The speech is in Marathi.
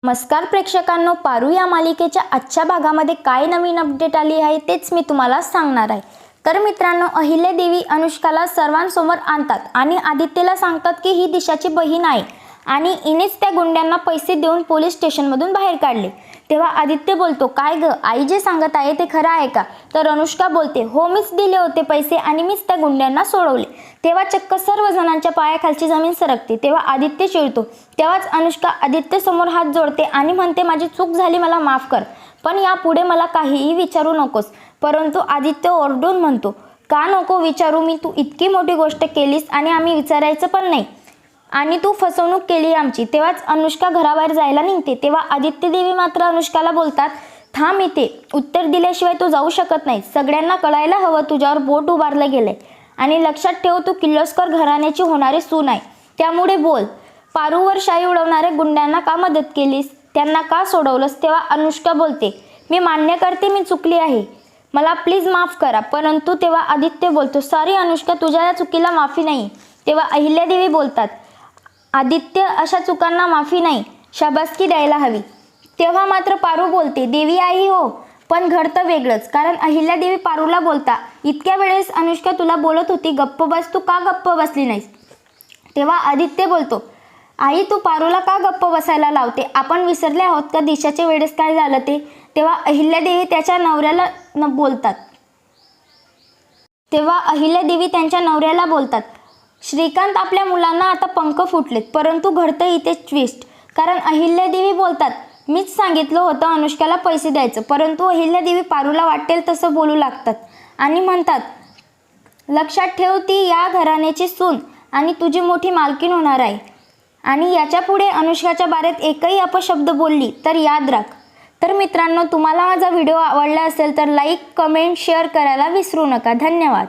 नमस्कार प्रेक्षकांनो, पारू या मालिकेच्या आजच्या भागामध्ये काय नवीन अपडेट आली आहे तेच मी तुम्हाला सांगणार आहे। तर मित्रांनो, अहिल्यादेवी अनुष्काला सर्वांसमोर आणतात आणि आदित्यला सांगतात की ही दिशाची बहीण आहे आणि इनेच त्या गुंड्यांना पैसे देऊन पोलीस स्टेशनमधून बाहेर काढले। तेव्हा आदित्य बोलतो, काय ग आई जे सांगत आहे ते खरं आहे का? तर अनुष्का बोलते, हो मीच दिले होते पैसे आणि मीच त्या गुंड्यांना सोडवले। तेव्हा चक्क सर्व जणांच्या पायाखालची जमीन सरकते। तेव्हा आदित्य चिडतो। तेव्हाच अनुष्का आदित्य समोर हात जोडते आणि म्हणते, माझी चूक झाली, मला माफ कर, पण यापुढे मला काहीही विचारू नकोस। परंतु आदित्य ओरडून म्हणतो, का नको विचारू मी, तू इतकी मोठी गोष्ट केलीस आणि आम्ही विचारायचं पण नाही आणि तू फसवणूक केली आमची। तेव्हाच अनुष्का घराबाहेर जायला निघते। तेव्हा आदित्य देवी मात्र अनुष्काला बोलतात, थांब इथे, उत्तर दिल्याशिवाय तू जाऊ शकत नाही। सगळ्यांना कळायला हवं तुझ्यावर बोट उभारलं गेलंय आणि लक्षात ठेव, तू किर्लोस्कर घराण्याची होणारी सून आहे, त्यामुळे बोल। पारूवर शाई उडवणाऱ्या गुंड्यांना का मदत केलीस, त्यांना का सोडवलंस? तेव्हा अनुष्का बोलते, मी मान्य करते मी चुकली आहे, मला प्लीज माफ करा। परंतु तेव्हा आदित्य बोलतो, सॉरी अनुष्का, तुझ्या या चुकीला माफी नाही। तेव्हा अहिल्यादेवी बोलतात, आदित्य, अशा चुकांना माफी नाही, शाबासकी द्यायला हवी। तेव्हा मात्र पारू बोलते, देवी आई हो, पण घडतं वेगळंच, कारण अहिल्यादेवी पारूला बोलता, इतक्या वेळेस अनुष्का तुला बोलत होती गप्प बस, तू का गप्प बसली नाहीस? तेव्हा आदित्य बोलतो, आई तू पारूला का गप्प बसायला लावते, आपण विसरले आहोत का दिशाच्या वेळेस काय झालं ते? तेव्हा अहिल्यादेवी त्याच्या नवऱ्याला बोलतात तेव्हा अहिल्यादेवी त्यांच्या नवऱ्याला बोलतात, श्रीकांत आपल्या मुलांना आता पंख फुटलेत। परंतु घडतं इथे ट्विस्ट, कारण अहिल्यादेवी बोलतात, मीच सांगितलं होतं अनुष्काला पैसे द्यायचं। परंतु अहिल्यादेवी पारूला वाटेल तसं बोलू लागतात आणि म्हणतात, लक्षात ठेव, ती या घराण्याची सून आणि तुझी मोठी मालकीण होणार आहे आणि याच्या पुढे अनुष्काच्या बारेत एकही अपशब्द बोलली तर याद राख। तर मित्रांनो, तुम्हाला माझा व्हिडिओ आवडला असेल तर लाईक, कमेंट, शेअर करायला विसरू नका। धन्यवाद।